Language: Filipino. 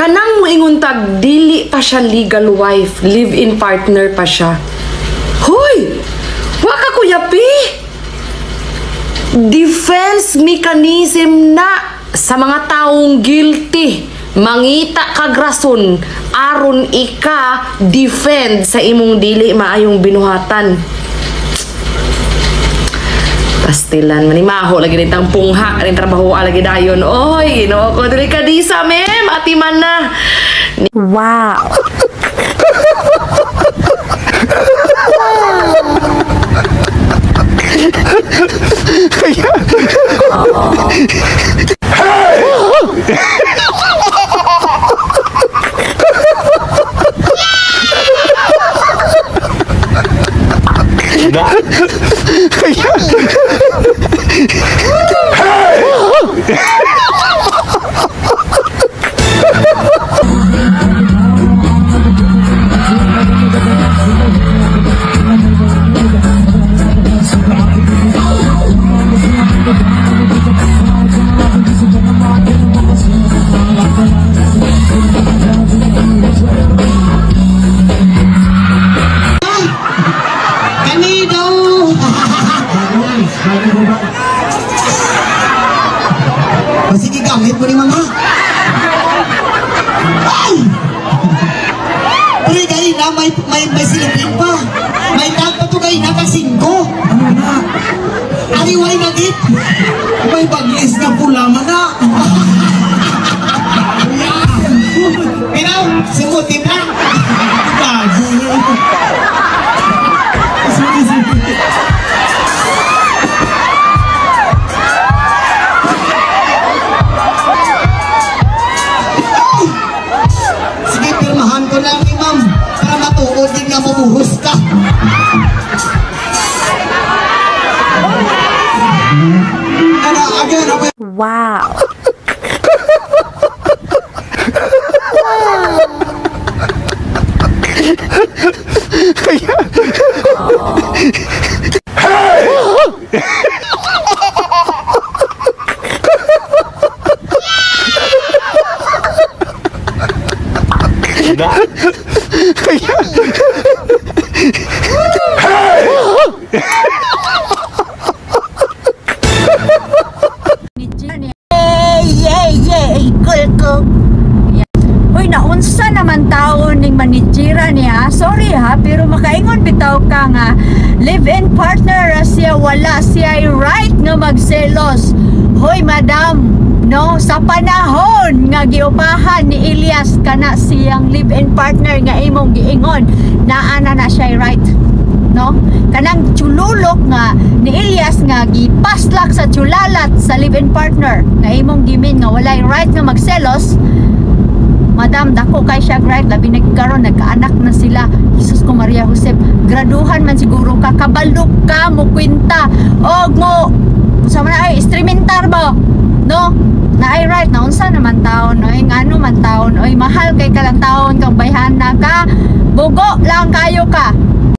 Kanang moingon tag dili pa siya legal wife, live-in partner pa siya. Hoy! Wa ka kuyapi! Defense mechanism na sa mga taong guilty. Mangita kag rason aron ika defend sa imong dili maayong binuhatan. Pastilan manimaho lagi din tang pungha rin trabaho lagi dayon. Oy, Ginoo ko dili ka disa mem ati man na. Wow. Sige, gamit mo ni mama. Ay! Pero gay na, may silipin pa. May tag pa to gay na kasingko. Ano na? Ariway na git. May baglis na pula man na. Pinaw, simutin na. Sige, pirmahan ko lang ni ma'am para matuod din nga mamuhos ka. Ano, again, Wow. Uy, naunsa naman taon ning manijira niya. Sorry ha, pero makaingon bitaw ka nga live-in partner ra siya, wala siya right nga magselos. Hoy madam, no, sa panahon nga giupahan ni Elias kana siyang live-in partner nga imong giingon, naana na siya right. No? Kanang chululok nga ni Elias nga gipaslak sa chulalat sa live-in partner nga imong gimin nga walay right nga magselos. Madam, dako kay siya right, labi nagkaroon, nagkaanak na sila. Jesus ko Maria Josep, graduhan man siguro ka, kabalok ka mo kwenta og mo sa man ay instrumentar ba, no? Na ay right, na unsa naman taon, oy ngano man taon, oy mahal kay ka lang taon kang bayhana ka, bugo lang kayo ka.